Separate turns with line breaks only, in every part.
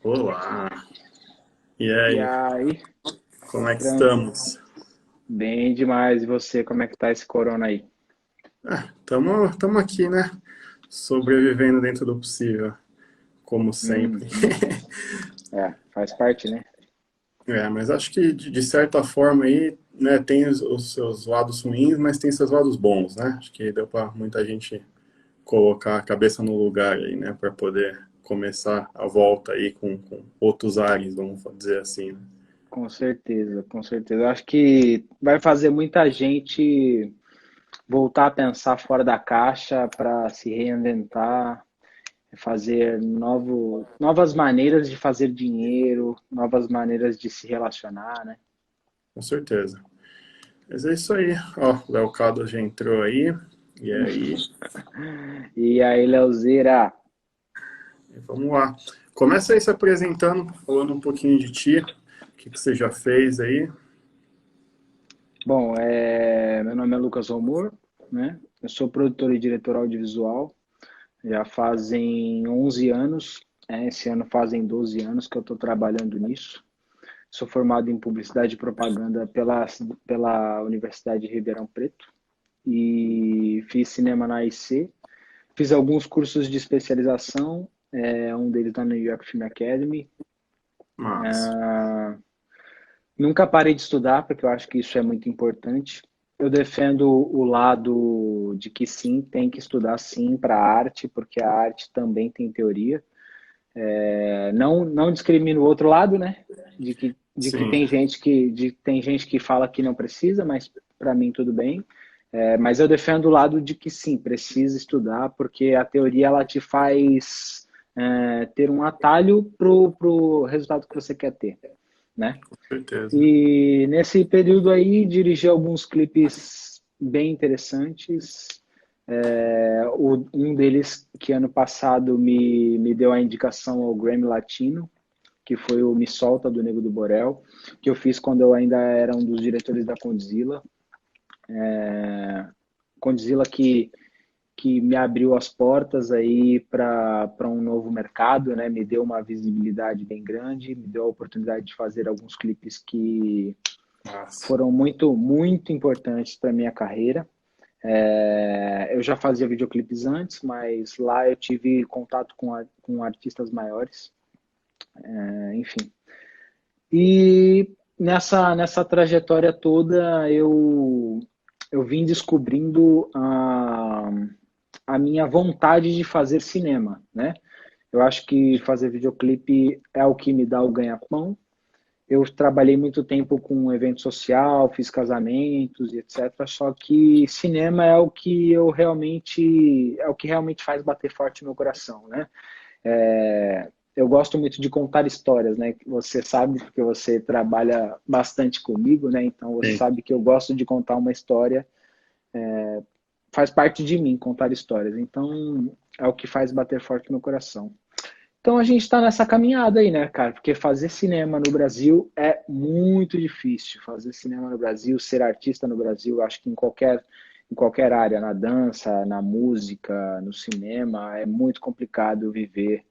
Olá! E
E
aí,
aí,
como é que
tran-
estamos?
bem demais. E você, como é que tá esse corona aí?
Tamo aqui, né? Sobrevivendo dentro do possível, como sempre.
Uhum. É, faz parte, né?
Mas acho que de certa forma aí, né, tem os seus lados ruins, mas tem seus lados bons, né? Acho que deu para muita gente colocar a cabeça no lugar aí, né, para poder começar a volta aí com outros ares, vamos dizer assim, né?
Com certeza, com certeza. Eu acho que vai fazer muita gente voltar a pensar fora da caixa para se reinventar, fazer novas maneiras de fazer dinheiro, novas maneiras de se relacionar, né?
Com certeza. Mas é isso aí. Ó, o Léo Cado já entrou aí. E aí,
E aí, Leozeira?
vamos lá. Começa aí se apresentando, falando um pouquinho de ti, o que você já fez aí.
Bom, meu nome é Lucas Romor, né? Eu sou produtor e diretor audiovisual. Já fazem 11 anos, esse ano fazem 12 anos que eu estou trabalhando nisso. Sou formado em publicidade e propaganda pela Universidade de Ribeirão Preto e fiz cinema na AIC. Fiz alguns cursos de especialização, um deles na New York Film Academy.
Mas,
Ah, Nunca parei de estudar, porque eu acho que isso é muito importante. Eu defendo o lado de que sim, tem que estudar sim para a arte, porque a arte também tem teoria. Não discrimino o outro lado, né? De que
sim,
tem gente que fala que não precisa, mas para mim tudo bem. Mas eu defendo o lado de que sim, precisa estudar, porque a teoria ela te faz ter um atalho pro resultado que você quer ter, né?
com certeza.
E nesse período aí dirigi alguns clipes bem interessantes. Um deles que ano passado me deu a indicação ao Grammy Latino, que foi o Me Solta do Nego do Borel, que eu fiz quando eu ainda era um dos diretores da Condzilla. Condzilla que me abriu as portas aí para um novo mercado, né? Me deu uma visibilidade bem grande, me deu a oportunidade de fazer alguns clipes que
Mas,
foram muito, muito importantes para minha carreira. Eu já fazia videoclipes antes, mas lá eu tive contato com artistas maiores, enfim. E nessa trajetória toda eu vim descobrindo a minha vontade de fazer cinema, né? Eu acho que fazer videoclipe é o que me dá o ganha-pão. Eu trabalhei muito tempo com evento social, fiz casamentos e etc. Só que cinema é o que realmente faz bater forte no coração, né? Eu gosto muito de contar histórias, né? Você sabe porque você trabalha bastante comigo, né? Então você
sim.
sabe que eu gosto de contar uma história, faz parte de mim contar histórias. Então é o que faz bater forte no coração. Então a gente está nessa caminhada aí, né, cara? Porque fazer cinema no Brasil é muito difícil. Fazer cinema no Brasil, ser artista no Brasil, acho que em qualquer área, na dança, na música, no cinema, é muito complicado viver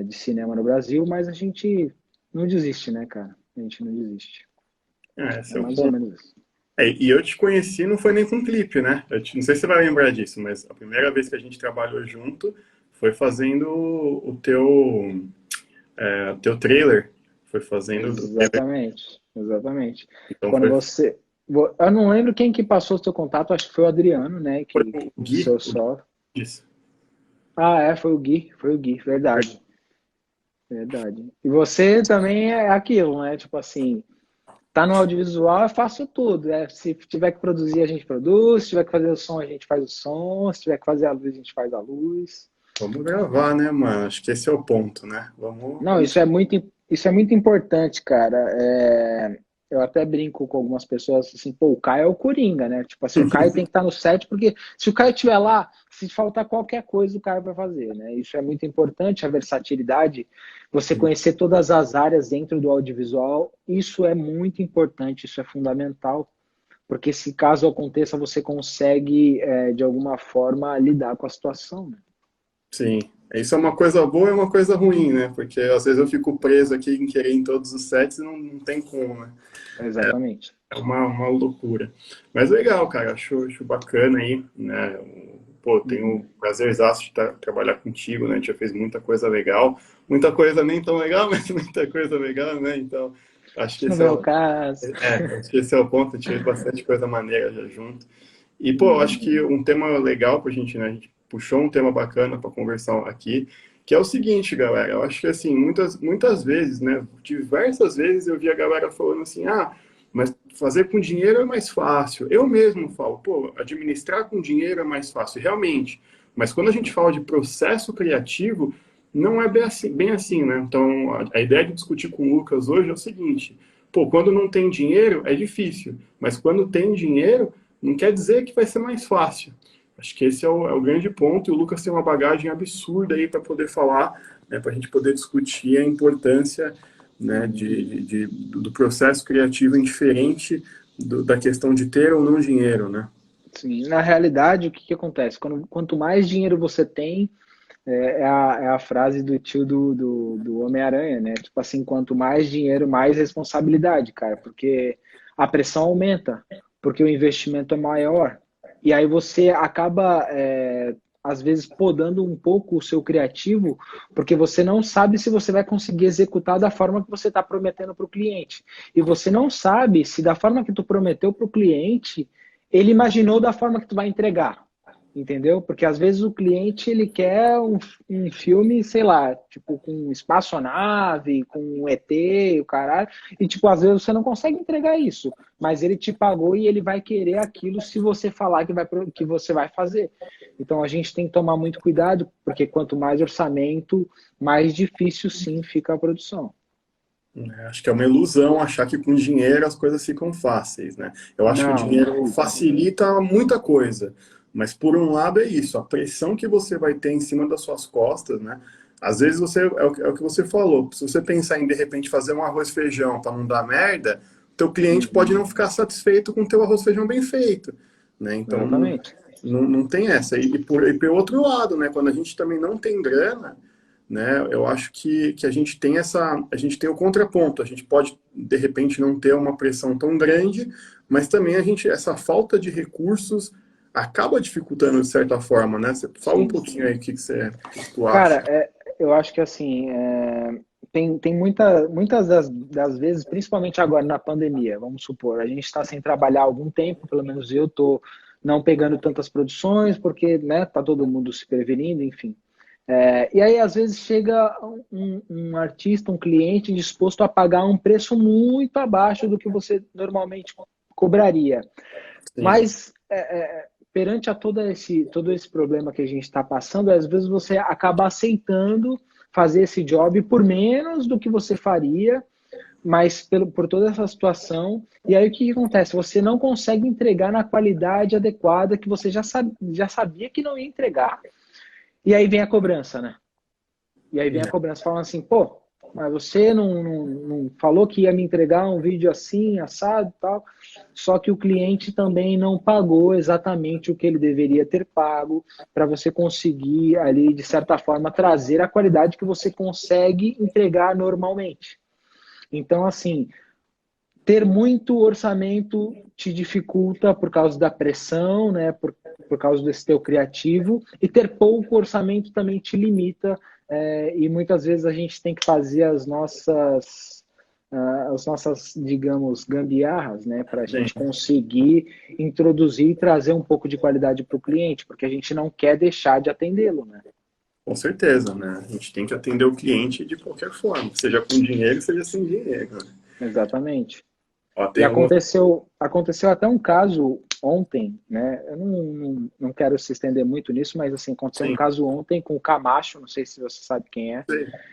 de cinema no Brasil, mas a gente não desiste, né, cara? A gente não desiste.
Esse
É
é o
mais ou
ponto.
menos isso.
E eu te conheci não foi nem com clipe, né? Não sei se você vai lembrar disso, mas a primeira vez que a gente trabalhou junto foi fazendo o teu trailer. Foi fazendo o trailer.
Exatamente, exatamente.
Então
Quando
foi,
você. Eu não lembro quem que passou o seu contato, acho que foi o Adriano, né?
foi
Que
o Gui,
seu
o Gui
só.
disse.
Foi o Gui, verdade, verdade. E você também é aquilo, né? Tipo assim, tá no audiovisual, eu faço tudo, né? Se tiver que produzir, a gente produz, se tiver que fazer o som, a gente faz o som, se tiver que fazer a luz, a gente faz a luz.
Vamos gravar, né, mano? Acho que esse é o ponto, né? Vamos,
Não,
vamos.
isso é muito importante, cara. Eu até brinco com algumas pessoas assim, pô, o Caio é o Coringa, né? Tipo assim, o Caio tem que estar no set, porque se o Caio estiver lá, se faltar qualquer coisa, o Caio vai fazer, né? Isso é muito importante, a versatilidade, você conhecer todas as áreas dentro do audiovisual, isso é muito importante, isso é fundamental, porque se caso aconteça, você consegue, de alguma forma, lidar com a situação, né?
Sim. Isso é uma coisa boa e uma coisa ruim, né? Porque às vezes eu fico preso aqui em querer em todos os sets e não tem como, né?
Exatamente.
É uma loucura. Mas legal, cara, acho bacana aí, né? Pô, tenho o
Uhum.
prazerzaço de trabalhar contigo, né? A gente já fez muita coisa legal, muita coisa nem tão legal, mas muita coisa legal, né? Então, acho que
Não
esse é
vem o
o,
caso.
acho que esse é o ponto, a gente fez bastante coisa maneira já junto. E, pô, eu acho
Uhum.
que um tema legal pra gente, né? A gente puxou um tema bacana para conversar aqui, que é o seguinte, galera. Eu acho que, assim, muitas vezes, né? Diversas vezes eu vi a galera falando assim, ah, mas fazer com dinheiro é mais fácil. Eu mesmo falo, pô, administrar com dinheiro é mais fácil, realmente. Mas quando a gente fala de processo criativo, não é bem assim, né? Então, a ideia de discutir com o Lucas hoje é o seguinte: pô, quando não tem dinheiro é difícil, mas quando tem dinheiro, não quer dizer que vai ser mais fácil. Acho que esse é o grande ponto, e o Lucas tem uma bagagem absurda aí para poder falar, né, para a gente poder discutir a importância, né,
Uhum.
do processo criativo indiferente da questão de ter ou não dinheiro, né?
Sim, na realidade, o que que acontece? Quanto mais dinheiro você tem, é a frase do tio do Homem-Aranha, né? Tipo assim, quanto mais dinheiro, mais responsabilidade, cara, porque a pressão aumenta, porque o investimento é maior. E aí você acaba, às vezes, podando um pouco o seu criativo, porque você não sabe se você vai conseguir executar da forma que você está prometendo para o cliente. E você não sabe se da forma que tu prometeu para o cliente, ele imaginou da forma que tu vai entregar. Entendeu? Porque às vezes o cliente ele quer um filme, sei lá, tipo com espaçonave, com um ET, o caralho, e tipo às vezes você não consegue entregar isso, mas ele te pagou e ele vai querer aquilo se você falar que você vai fazer. Então a gente tem que tomar muito cuidado, porque quanto mais orçamento, mais difícil sim fica a produção.
Acho que é uma ilusão achar que com dinheiro as coisas ficam fáceis, né? Eu acho que o
Não, não
dinheiro
fica.
facilita muita coisa, mas por um lado é isso, a pressão que você vai ter em cima das suas costas, né? Às vezes é o que você falou, se você pensar em de repente fazer um arroz e feijão para não dar merda, teu cliente pode
Uhum,
não ficar satisfeito com o teu arroz e feijão bem feito, né? Então
exatamente.
não tem essa. E por outro lado, né? Quando a gente também não tem grana, né? Eu acho que a gente tem o contraponto. A gente pode de repente não ter uma pressão tão grande, mas também essa falta de recursos acaba dificultando de certa forma, né? Você fala um
Sim.
pouquinho aí o que tu acha.
Cara, eu acho que assim, tem muitas das vezes, principalmente agora na pandemia, vamos supor, a gente está sem trabalhar há algum tempo, pelo menos eu estou não pegando tantas produções, porque né, tá todo mundo se prevenindo, enfim. E aí, às vezes, chega um artista, um cliente disposto a pagar um preço muito abaixo do que você normalmente cobraria.
Sim,
Mas perante a todo esse problema que a gente está passando, às vezes você acaba aceitando fazer esse job por menos do que você faria, mas por toda essa situação. E aí o que acontece? Você não consegue entregar na qualidade adequada que você já sabia que não ia entregar. E aí vem a cobrança, né? E aí vem a cobrança falando assim, pô, mas você não falou que ia me entregar um vídeo assim, assado e tal. Só que o cliente também não pagou exatamente o que ele deveria ter pago para você conseguir ali, de certa forma, trazer a qualidade que você consegue entregar normalmente. Então, assim, ter muito orçamento te dificulta por causa da pressão, né? Por causa desse teu criativo, e ter pouco orçamento também te limita, e muitas vezes a gente tem que fazer as nossas, digamos, gambiarras, né, para a gente
sim,
conseguir introduzir e trazer um pouco de qualidade para o cliente, porque a gente não quer deixar de atendê-lo, né?
com certeza, né? A gente tem que atender o cliente de qualquer forma, seja com dinheiro, seja sem dinheiro, né?
Exatamente.
Ó,
E
tem algumas.
aconteceu até um caso ontem, né? Eu não quero se estender muito nisso, mas assim, aconteceu um
Sim,
caso ontem com o Camacho, não sei se você sabe quem é.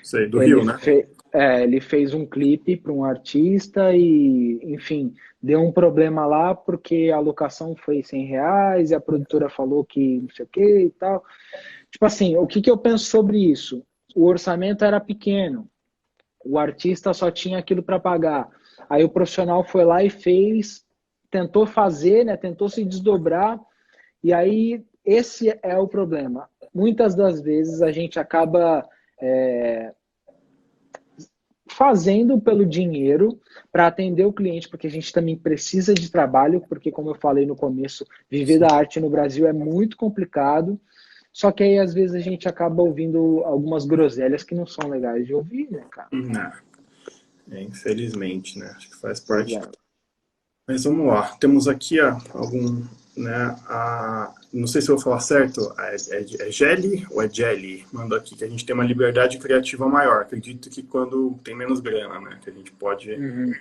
sei, do
Ele,
Rio, né?
ele fez um clipe para um artista e, enfim, deu um problema lá porque a locação foi R$ 100 e a produtora falou que não sei o que e tal. Tipo assim, o que que eu penso sobre isso? O orçamento era pequeno, o artista só tinha aquilo para pagar. Aí o profissional foi lá e fez, tentou fazer, né, tentou se desdobrar, e aí esse é o problema. muitas das vezes a gente acaba fazendo pelo dinheiro para atender o cliente, porque a gente também precisa de trabalho, porque como eu falei no começo, viver da arte no Brasil é muito complicado. Só que aí, às vezes, a gente acaba ouvindo algumas groselhas que não são legais de ouvir, né, cara?
Não, infelizmente, né? Acho que faz
Pois
parte.
é.
Mas vamos lá. Temos aqui algum, né? Não sei se eu vou falar certo. É Gelli ou é Jelly? Mandou aqui que a gente tem uma liberdade criativa maior. Acredito que quando tem menos grana, né? Que a gente pode
Uhum.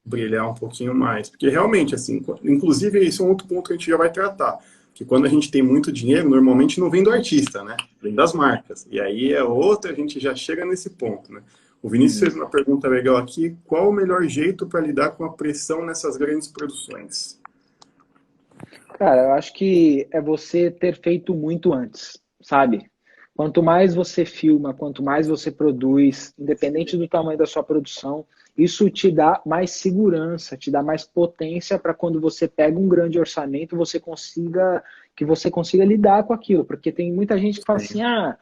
brilhar um pouquinho mais. Porque realmente, assim, inclusive, isso é um outro ponto que a gente já vai tratar. Que quando a gente tem muito dinheiro, normalmente não vem do artista, né? Vem das marcas. E aí é outra, a gente já chega nesse ponto, né? O Vinícius fez uma pergunta legal aqui. Qual o melhor jeito para lidar com a pressão nessas grandes produções?
Cara, eu acho que é você ter feito muito antes, sabe? Quanto mais você filma, quanto mais você produz, independente do tamanho da sua produção, isso te dá mais segurança, te dá mais potência para quando você pega um grande orçamento, você consiga lidar com aquilo, porque tem muita gente que fala assim: "Ah,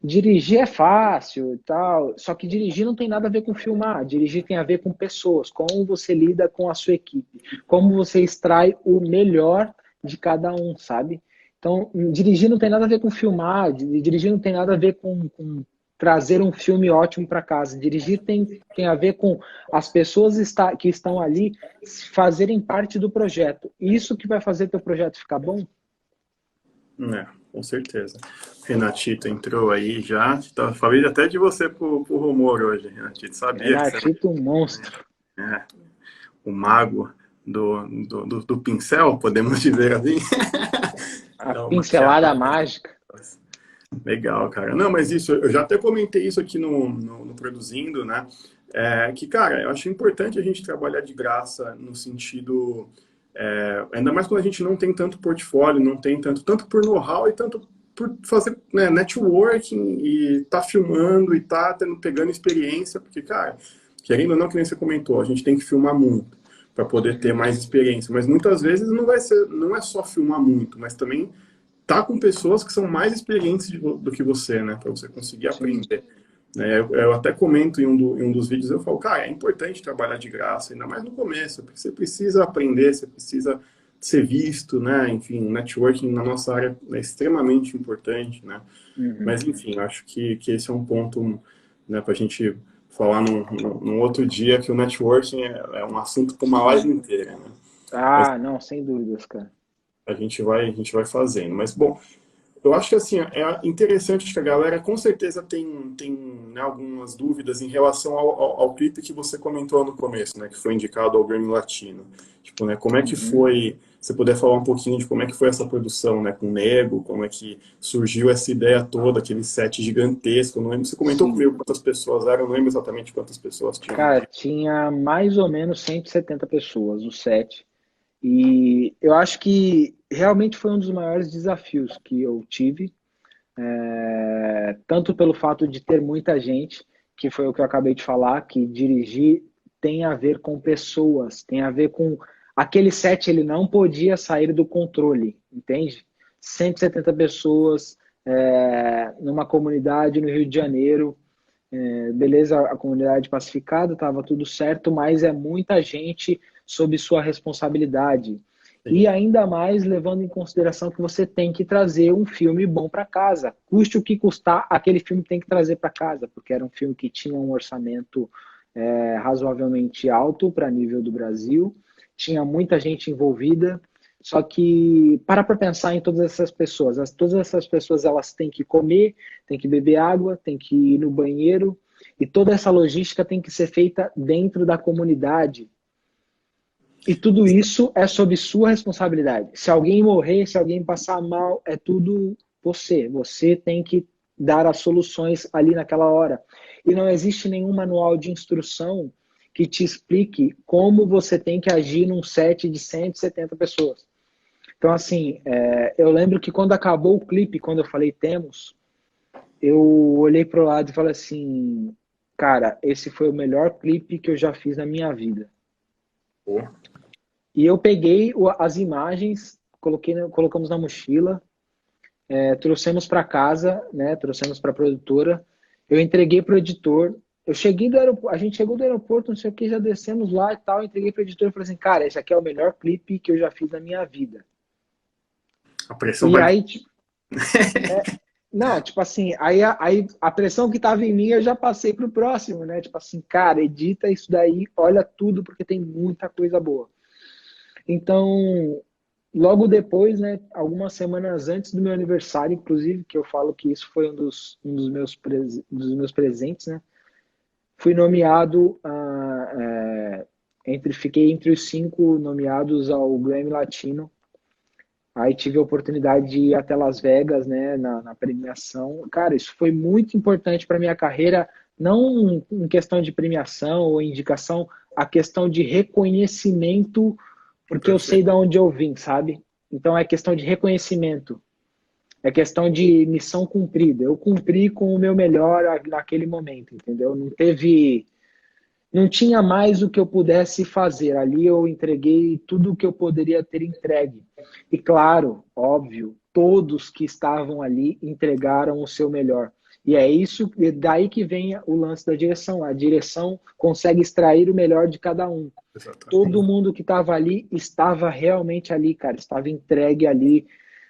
dirigir é fácil e tal", só que dirigir não tem nada a ver com filmar, dirigir tem a ver com pessoas, como você lida com a sua equipe, como você extrai o melhor de cada um, sabe? Então, dirigir não tem nada a ver com filmar, dirigir não tem nada a ver com trazer um filme ótimo para casa. Dirigir tem a ver com as pessoas que estão ali fazerem parte do projeto. Isso que vai fazer teu projeto ficar bom?
Com certeza. Renatito entrou aí já. Falei até de você pro Rumor hoje, Renatito. Sabia que você
Renatito, um monstro.
é o mago do pincel, podemos dizer assim.
A
Dá uma
pincelada
maquiada.
mágica.
Legal, cara. Não, mas isso, eu já até comentei isso aqui no Produzindo, né? Que, cara, eu acho importante a gente trabalhar de graça no sentido. Ainda mais quando a gente não tem tanto portfólio, não tem tanto por know-how e tanto por fazer, né, networking e tá filmando e tá pegando experiência, porque, cara, querendo ou não, que nem você comentou, a gente tem que filmar muito para poder ter mais experiência, mas muitas vezes não é só filmar muito, mas também tá com pessoas que são mais experientes do que você, né? Para você conseguir
Sim.
aprender. Eu até comento em um dos vídeos, eu falo, cara, é importante trabalhar de graça, ainda mais no começo, porque você precisa aprender, você precisa ser visto, né? Enfim, networking na nossa área é extremamente importante, né?
Uhum.
Mas, enfim, acho que esse é um ponto, né, para a gente falar num outro dia, que o networking é um assunto para uma live inteira, né? Mas
Ah, não, sem dúvidas, cara.
a gente vai fazendo. Mas, bom, eu acho que assim, é interessante que a galera com certeza tem né, algumas dúvidas em relação ao clipe que você comentou no começo, né? Que foi indicado ao Grammy Latino. Tipo, né, como é que
Uhum.
foi, se puder falar um pouquinho de como é que foi essa produção, né? Com o Nego, como é que surgiu essa ideia toda, aquele set gigantesco. Não lembro, você comentou
Sim.
comigo quantas pessoas eram, não lembro exatamente quantas pessoas tinham.
Cara, tinha mais ou menos 170 pessoas no set. E eu acho que realmente foi um dos maiores desafios que eu tive, tanto pelo fato de ter muita gente, que foi o que eu acabei de falar, que dirigir tem a ver com pessoas, tem a ver com aquele set, ele não podia sair do controle, entende? 170 pessoas numa comunidade no Rio de Janeiro, beleza, a comunidade pacificada, estava tudo certo, mas é muita gente sob sua responsabilidade. E
Sim,
ainda mais levando em consideração que você tem que trazer um filme bom para casa. Custe o que custar, aquele filme tem que trazer para casa, porque era um filme que tinha um orçamento razoavelmente alto para nível do Brasil, tinha muita gente envolvida, só que para pensar em todas essas pessoas, todas essas pessoas elas têm que comer, têm que beber água, têm que ir no banheiro, e toda essa logística tem que ser feita dentro da comunidade. E tudo isso é sob sua responsabilidade. Se alguém morrer, se alguém passar mal, é tudo você. Você tem que dar as soluções ali naquela hora. E não existe nenhum manual de instrução que te explique como você tem que agir num set de 170 pessoas. Então, assim, eu lembro que quando acabou o clipe, quando eu falei temos, eu olhei pro lado e falei assim, cara, esse foi o melhor clipe que eu já fiz na minha vida.
pô,
E eu peguei as imagens, colocamos na mochila, trouxemos para casa, né? Trouxemos para a produtora. Eu entreguei para o editor. Eu cheguei do aeroporto, a gente chegou do aeroporto, não sei o que, já descemos lá e tal. Entreguei para o editor e falei assim, cara, esse aqui é o melhor clipe que eu já fiz na minha vida.
A pressão
E
vai.
aí, tipo, não, tipo assim, aí a pressão que tava em mim eu já passei pro próximo, né? Tipo assim, cara, edita isso daí, olha tudo, porque tem muita coisa boa. Então, logo depois, né, algumas semanas antes do meu aniversário, inclusive, que eu falo que isso foi dos meus presentes, né? Fui nomeado, fiquei entre os 5 nomeados ao Grammy Latino. Aí tive a oportunidade de ir até Las Vegas, né, na premiação. Cara, isso foi muito importante para minha carreira, não em questão de premiação ou indicação, a questão de reconhecimento, porque eu sei
Perfeito.
de onde eu vim, sabe? Então é questão de reconhecimento, é questão de missão cumprida. Eu cumpri com o meu melhor naquele momento, entendeu? Não tinha mais o que eu pudesse fazer. Ali eu entreguei tudo o que eu poderia ter entregue. E claro, óbvio, todos que estavam ali entregaram o seu melhor. E é isso, é daí que vem o lance da direção. A direção consegue extrair o melhor de cada um. Todo
Exatamente.
mundo que estava ali estava realmente ali, cara, estava entregue ali.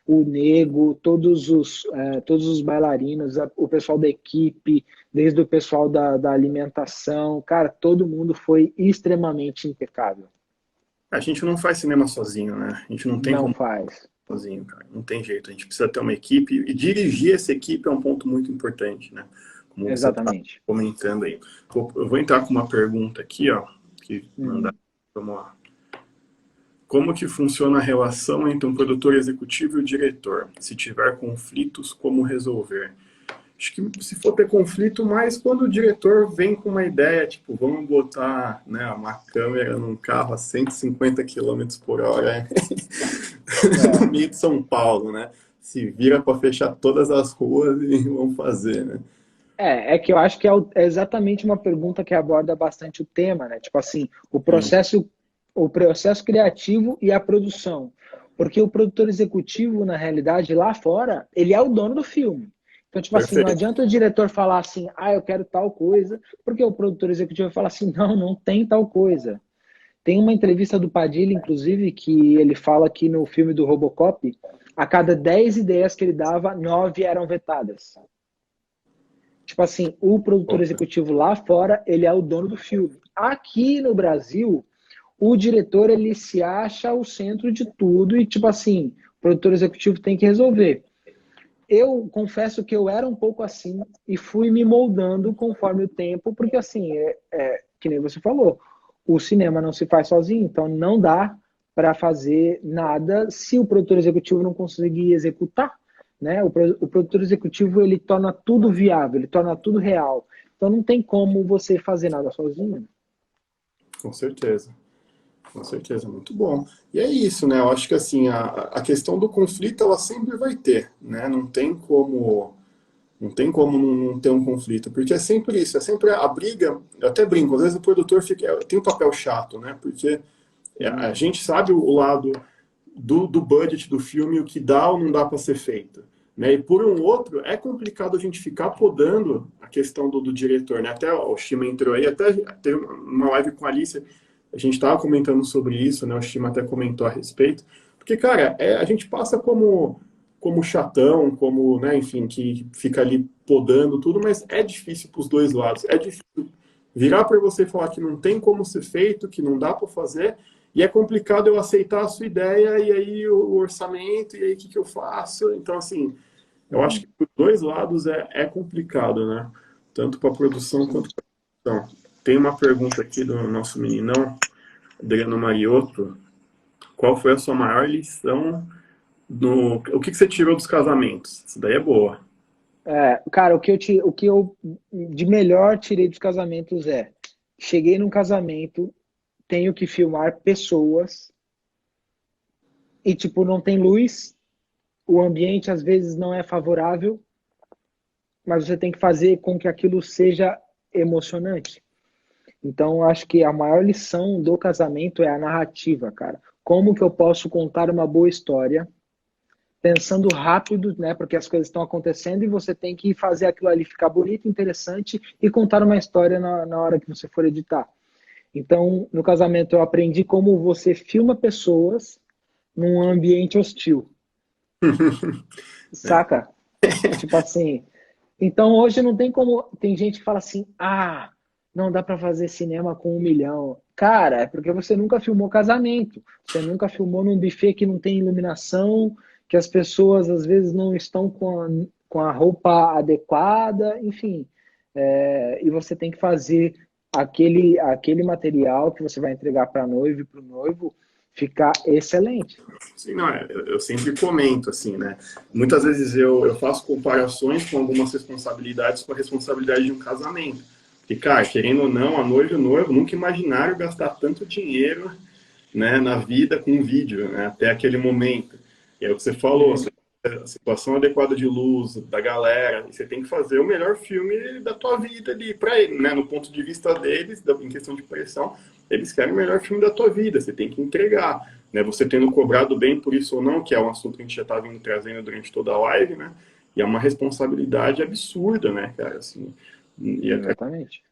O Nego, todos os bailarinos, o pessoal da equipe, desde o pessoal da alimentação, cara, todo mundo foi extremamente impecável.
A gente não faz cinema sozinho, né? A gente não tem
Não
como
faz.
sozinho, cara. Não tem jeito. A gente precisa ter uma equipe e dirigir essa equipe é um ponto muito importante, né? Como você está
Exatamente.
comentando aí. Eu vou entrar com uma pergunta aqui, ó, que mandaram.
Uhum.
Vamos lá. Como que funciona a relação entre um produtor executivo e o diretor? Se tiver conflitos, como resolver? Acho que se for ter conflito, mais quando o diretor vem com uma ideia, tipo, vamos botar, né, uma câmera num carro a 150 quilômetros por hora
É.
no meio de São Paulo, né? Se vira para fechar todas as ruas e vamos fazer, né?
É que eu acho que é exatamente uma pergunta que aborda bastante o tema, né? Tipo assim,
Sim,
o processo criativo e a produção. Porque o produtor executivo, na realidade, lá fora, ele é o dono do filme. Então, tipo assim, não
perfeito.
adianta o diretor falar assim, eu quero tal coisa, porque o produtor executivo vai falar assim, não, não tem tal coisa. Tem uma entrevista do Padilha, inclusive, que ele fala que no filme do Robocop, a cada 10 ideias que ele dava, 9 eram vetadas. Tipo assim, o produtor
Opa.
executivo lá fora, ele é o dono do filme. Aqui no Brasil, o diretor, ele se acha o centro de tudo e, tipo assim, o produtor executivo tem que resolver. Eu confesso que eu era um pouco assim e fui me moldando conforme o tempo, porque assim, que nem você falou, o cinema não se faz sozinho, então não dá para fazer nada se o produtor executivo não conseguir executar, né? O produtor executivo ele torna tudo viável, ele torna tudo real. Então não tem como você fazer nada sozinho.
Com certeza. Com certeza, muito bom. E é isso, né? Eu acho que assim, a questão do conflito ela sempre vai ter, né? Não tem como não ter um conflito, porque é sempre isso, é sempre a briga. Eu até brinco, às vezes o produtor tem um papel chato, né? Porque a
Uhum.
gente sabe o lado do budget do filme, o que dá ou não dá para ser feito. Né? E por um outro, é complicado a gente ficar podando a questão do diretor. Né? Até o Shima entrou aí, até teve uma live com a Alicia, a gente estava comentando sobre isso, né? O Shima até comentou a respeito. Porque, cara, a gente passa como chatão, como, né, enfim, que fica ali podando tudo, mas é difícil para os dois lados. É difícil virar para você e falar que não tem como ser feito, que não dá para fazer, e é complicado eu aceitar a sua ideia, e aí o orçamento, e aí o que eu faço? Então, assim, eu acho
Uhum.
que por dois lados é complicado, né? Tanto para a produção quanto
Sim.
para a produção. Tem uma pergunta aqui do nosso meninão, Adriano Mariotto. Qual foi a sua maior lição no... O que você tirou dos casamentos? Isso daí é boa.
Cara, o que eu de melhor tirei dos casamentos cheguei num casamento, tenho que filmar pessoas e, tipo, não tem luz, o ambiente às vezes não é favorável, mas você tem que fazer com que aquilo seja emocionante. Então, eu acho que a maior lição do casamento é a narrativa, cara. Como que eu posso contar uma boa história pensando rápido, né? Porque as coisas estão acontecendo e você tem que fazer aquilo ali ficar bonito, interessante e contar uma história na hora que você for editar. Então, no casamento, eu aprendi como você filma pessoas num ambiente hostil,
É.
saca? Tipo assim. Então, hoje não tem como. Tem gente que fala assim: ah, não dá para fazer cinema com 1 milhão. Cara, é porque você nunca filmou casamento. Você nunca filmou num buffet que não tem iluminação, que as pessoas às vezes não estão com a roupa adequada, enfim. E você tem que fazer aquele material que você vai entregar para a noiva e para o noivo ficar excelente.
Sim, não, eu sempre comento, assim, né? Muitas vezes eu faço comparações com algumas responsabilidades com a responsabilidade de um casamento. Porque, cara, querendo ou não, a noiva e o noivo nunca imaginaram gastar tanto dinheiro, né, na vida com um vídeo, né, até aquele momento. E é o que você falou,
Uhum.
a situação adequada de luz, da galera, e você tem que fazer o melhor filme da tua vida ali para ele, né, no ponto de vista deles, em questão de pressão, eles querem o melhor filme da tua vida, você tem que entregar, né, você tendo cobrado bem por isso ou não, que é um assunto que a gente já está vindo trazendo durante toda a live, né, e é uma responsabilidade absurda, né, cara, assim, e até
Exatamente.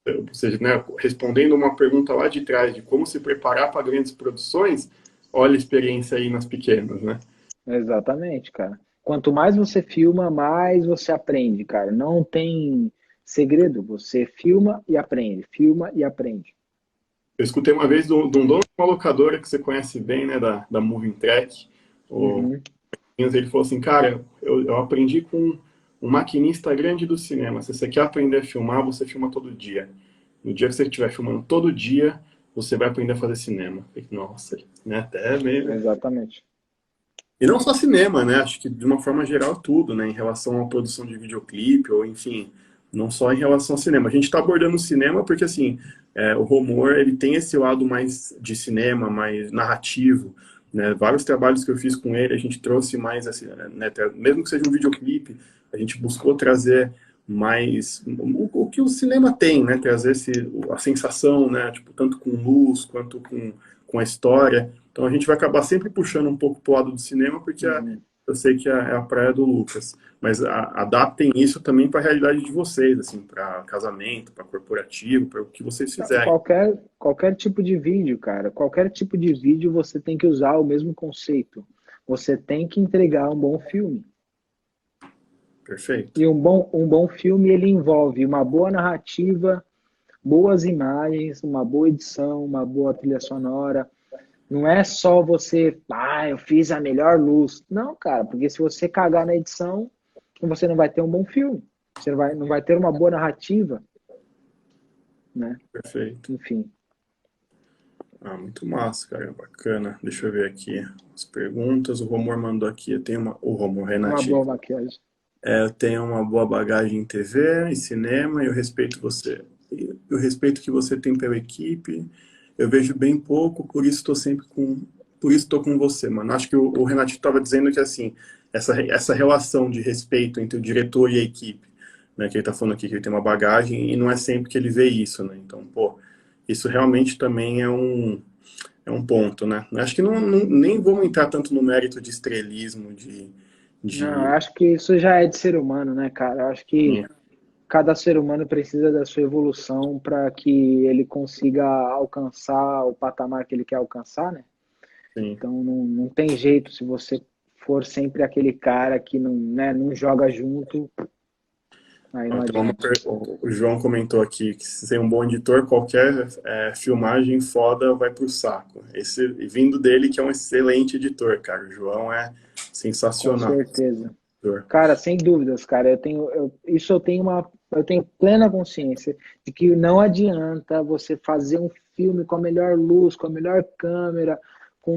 ou seja, né, respondendo uma pergunta lá de trás de como se preparar para grandes produções, olha a experiência aí nas pequenas, né?
Exatamente, cara. Quanto mais você filma, mais você aprende, cara. Não tem segredo. Você filma e aprende, filma e aprende.
Eu escutei uma vez de um dono de uma locadora que você conhece bem, né, da Moving Track, o
Uhum.
ele falou assim, cara, eu aprendi com um maquinista grande do cinema. Se você quer aprender a filmar, você filma todo dia. No dia que você estiver filmando todo dia, você vai aprender a fazer cinema. Eu falei, nossa, né, até meio.
Exatamente.
E não só cinema, né? Acho que de uma forma geral tudo, né? Em relação à produção de videoclipe, ou enfim, não só em relação ao cinema. A gente está abordando o cinema porque, assim, o Romor, ele tem esse lado mais de cinema, mais narrativo, né? Vários trabalhos que eu fiz com ele, a gente trouxe mais, assim, né? Mesmo que seja um videoclipe, a gente buscou trazer mais o que o cinema tem, né? Trazer a sensação, né? Tipo, tanto com luz quanto com a história. Então a gente vai acabar sempre puxando um pouco pro lado do cinema, porque
Uhum.
eu sei que é a praia do Lucas. Mas adaptem isso também para a realidade de vocês, assim, para casamento, para corporativo, para o que vocês fizerem.
Qualquer tipo de vídeo, cara. Qualquer tipo de vídeo você tem que usar o mesmo conceito. Você tem que entregar um bom filme.
Perfeito.
E um bom filme, ele envolve uma boa narrativa, boas imagens, uma boa edição, uma boa trilha sonora. Não é só você, eu fiz a melhor luz. Não, cara, porque se você cagar na edição, você não vai ter um bom filme. Você não vai ter uma boa narrativa, né?
Perfeito.
Enfim,
Ah, muito massa, cara. Bacana. Deixa eu ver aqui as perguntas. O Romor mandou aqui. Eu tenho o Romor,
uma
Renati.
boa maquiagem.
Eu tenho uma boa bagagem em TV e cinema e eu respeito você. Eu respeito que você tem pela equipe. Eu vejo bem pouco, por isso estou com você, mano. Acho que o Renato estava dizendo que assim, essa relação de respeito entre o diretor e a equipe, né, que ele está falando aqui que ele tem uma bagagem e não é sempre que ele vê isso, né? Então, pô, isso realmente também é um ponto, né? Acho que nem vamos entrar tanto no mérito de estrelismo,
Não, eu
de
acho que isso já é de ser humano, né, cara? Eu acho que cada ser humano precisa da sua evolução para que ele consiga alcançar o patamar que ele quer alcançar, né?
sim.
Então não tem jeito se você for sempre aquele cara que não, né, não joga junto, aí não
Então,
adianta.
o João comentou aqui que se ser um bom editor, qualquer filmagem foda vai pro saco. Esse, vindo dele, que é um excelente editor, cara. O João é
Com
sensacional.
certeza.
Editor.
Cara, sem dúvidas, cara. Eu tenho plena consciência de que não adianta você fazer um filme com a melhor luz, com a melhor câmera, com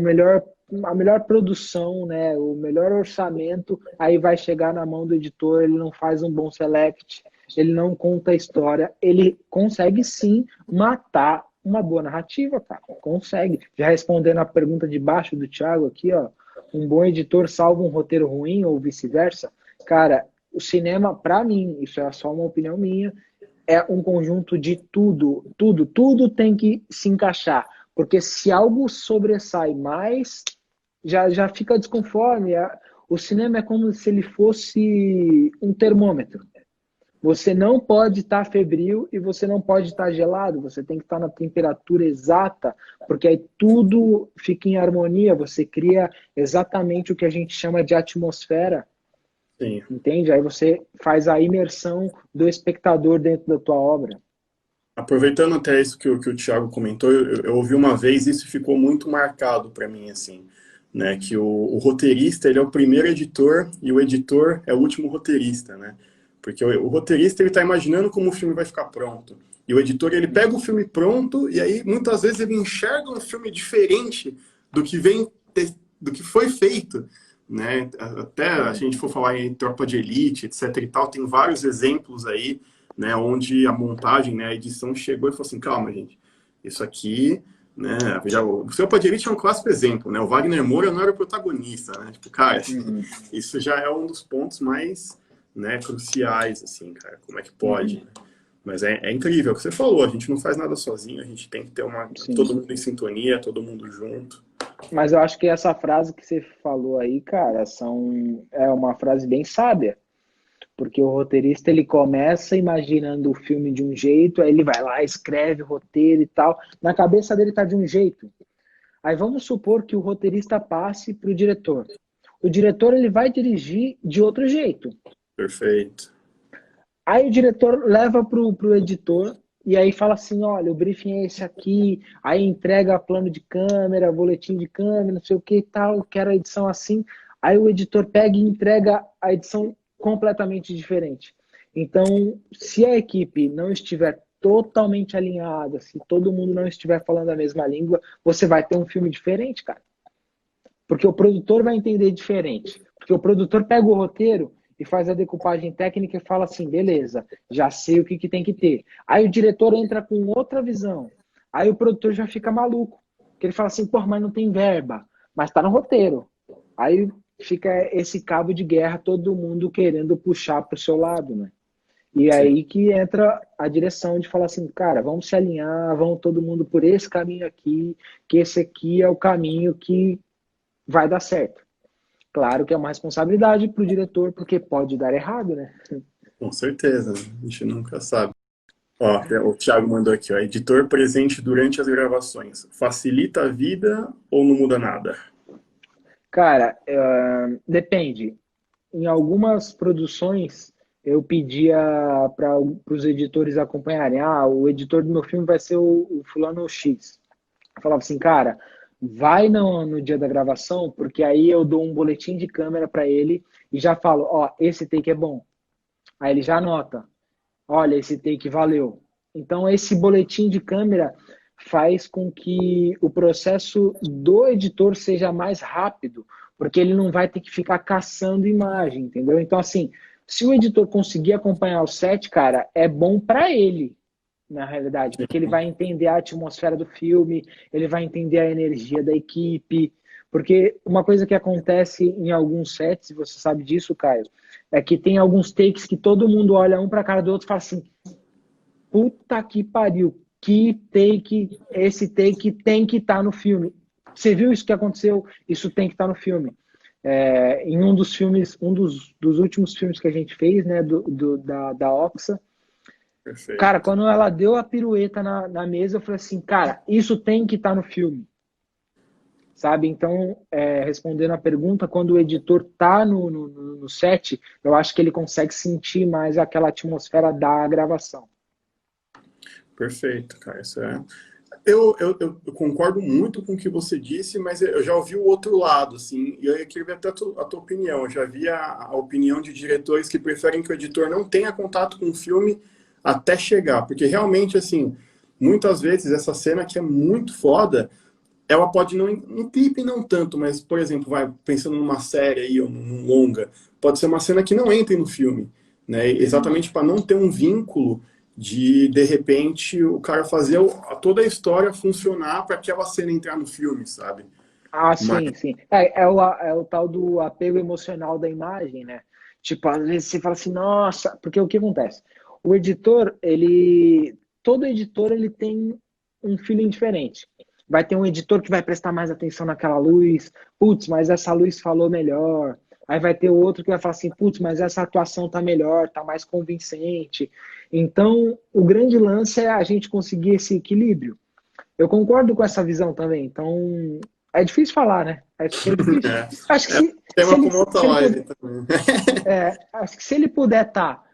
a melhor produção, né? O melhor orçamento, aí vai chegar na mão do editor, ele não faz um bom select, ele não conta a história, ele consegue sim matar uma boa narrativa, cara. Consegue. Já respondendo a pergunta de baixo do Thiago aqui, ó. Um bom editor salva um roteiro ruim ou vice-versa? Cara, o cinema, para mim, isso é só uma opinião minha, é um conjunto de tudo tem que se encaixar. Porque se algo sobressai mais, já fica desconforme. o cinema é como se ele fosse um termômetro. Você não pode estar febril e você não pode estar gelado, você tem que estar na temperatura exata, porque aí tudo fica em harmonia, você cria exatamente o que a gente chama de atmosfera,
Sim.
entende? Aí você faz a imersão do espectador dentro da tua obra.
Aproveitando até isso que o Thiago comentou, eu ouvi uma vez isso ficou muito marcado para mim, assim, né? Que o roteirista, ele é o primeiro editor e o editor é o último roteirista, né? Porque o roteirista, ele está imaginando como o filme vai ficar pronto. E o editor, ele pega o filme pronto e aí, muitas vezes, ele enxerga um filme diferente do que vem, do que foi feito, né? Até se a gente for falar em Tropa de Elite, etc e tal, tem vários exemplos aí, né, onde a montagem, né, a edição chegou e falou assim, calma, gente, isso aqui, né, já, o Tropa de Elite é um clássico exemplo, né, o Wagner Moura não era o protagonista, né, tipo, cara,
Uhum.
isso já é um dos pontos mais, né, cruciais, assim, cara, como é que pode,
Uhum.
né? Mas é incrível, é o que você falou, a gente não faz nada sozinho, a gente tem que ter todo
Sim.
mundo em sintonia, todo mundo junto.
Mas eu acho que essa frase que você falou aí, cara, é uma frase bem sábia. Porque o roteirista ele começa imaginando o filme de um jeito, aí ele vai lá, escreve o roteiro e tal. Na cabeça dele tá de um jeito. Aí vamos supor que o roteirista passe para o diretor. O diretor ele vai dirigir de outro jeito.
Perfeito.
Aí o diretor leva pro editor e aí fala assim, olha, o briefing é esse aqui, aí entrega plano de câmera, boletim de câmera, não sei o que e tal, quero a edição assim. Aí o editor pega e entrega a edição completamente diferente. Então, se a equipe não estiver totalmente alinhada, se todo mundo não estiver falando a mesma língua, você vai ter um filme diferente, cara. Porque o produtor vai entender diferente. Porque o produtor pega o roteiro e faz a decupagem técnica e fala assim, beleza, já sei o que tem que ter. Aí o diretor entra com outra visão. Aí o produtor já fica maluco. Porque ele fala assim, pô, mas não tem verba. Mas tá no roteiro. Aí fica esse cabo de guerra, todo mundo querendo puxar pro seu lado, né? E
Sim,
aí que entra a direção de falar assim, cara, vamos se alinhar, vamos todo mundo por esse caminho aqui, que esse aqui é o caminho que vai dar certo. Claro que é uma responsabilidade para o diretor, porque pode dar errado, né?
com certeza, né? A gente nunca sabe. Ó, o Thiago mandou aqui, ó, editor presente durante as gravações. Facilita a vida ou não muda nada?
Cara, depende. Em algumas produções, eu pedia para os editores acompanharem. Ah, o editor do meu filme vai ser o fulano X. Eu falava assim, cara, vai no dia da gravação, porque aí eu dou um boletim de câmera para ele e já falo, ó, esse take é bom. Aí ele já anota. Olha, esse take valeu. Então, esse boletim de câmera faz com que o processo do editor seja mais rápido, porque ele não vai ter que ficar caçando imagem, entendeu? Então, assim, se o editor conseguir acompanhar o set, cara, é bom para ele, na realidade, porque ele vai entender a atmosfera do filme, ele vai entender a energia da equipe, porque uma coisa que acontece em alguns sets, e você sabe disso, Caio, é que tem alguns takes que todo mundo olha um para a cara do outro e fala assim, puta que pariu, que take, esse take tem que estar no filme. Você viu isso que aconteceu? Isso tem que estar no filme. Em um dos filmes, dos últimos filmes que a gente fez, né, da Oxa, cara,
Perfeito.
quando ela deu a pirueta na mesa, eu falei assim, cara, isso tem que estar no filme. Sabe? Então, respondendo a pergunta, quando o editor tá no set, eu acho que ele consegue sentir mais aquela atmosfera da gravação.
Perfeito, cara. Isso é... eu concordo muito com o que você disse, mas eu já ouvi o outro lado, assim, e eu queria ver até a tua opinião. Eu já vi a opinião de diretores que preferem que o editor não tenha contato com o filme até chegar, porque realmente, assim, muitas vezes essa cena que é muito foda, ela pode não, no clipe não tanto, mas, por exemplo, vai pensando numa série aí, ou num longa, pode ser uma cena que não entre no filme, né?
Uhum.
Exatamente para não ter um vínculo de repente, o cara fazer toda a história funcionar para aquela cena entrar no filme, sabe?
Ah,
Mas,
sim, sim. É o tal do apego emocional da imagem, né? Tipo, às vezes você fala assim, nossa, porque o que acontece? O editor, todo editor, ele tem um feeling diferente. Vai ter um editor que vai prestar mais atenção naquela luz, putz, mas essa luz falou melhor. Aí vai ter outro que vai falar assim, putz, mas essa atuação tá melhor, tá mais convincente. Então, o grande lance é a gente conseguir esse equilíbrio. Eu concordo com essa visão também. Então, é difícil falar, né? Acho que é difícil. Acho que
É, é
se
tema
ele,
para outra
se ele
live
puder,
também.
acho que se ele puder estar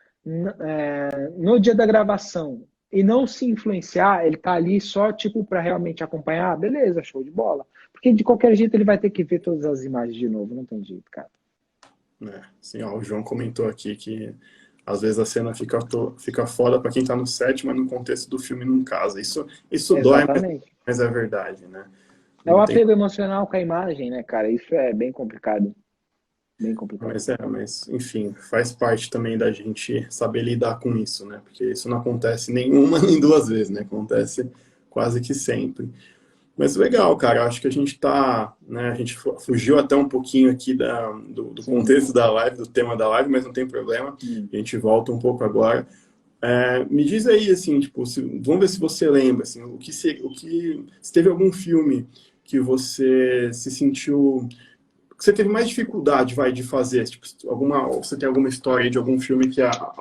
no dia da gravação e não se influenciar, ele tá ali só tipo para realmente acompanhar, beleza, show de bola. Porque de qualquer jeito ele vai ter que ver todas as imagens de novo, não tem jeito, cara.
Sim, ó, o João comentou aqui que às vezes a cena fica foda para quem tá no set, mas no contexto do filme não casa. Isso dói,
Exatamente.
mas é verdade, né?
É o
Não tem.
apego emocional com a imagem, né, cara? Isso é bem complicado. Bem complicado.
Mas enfim, faz parte também da gente saber lidar com isso, né? Porque isso não acontece nenhuma nem duas vezes, né? Acontece quase que sempre. Mas legal, cara, acho que a gente tá, né, a gente fugiu até um pouquinho aqui do
Sim.
contexto da live, do tema da live, mas não tem problema,
Hum.
a gente volta um pouco agora. Me diz aí, assim, tipo, vamos ver se você lembra, assim, se teve algum filme que você se sentiu, que você teve mais dificuldade, vai, de fazer, tipo, você tem alguma história aí de algum filme que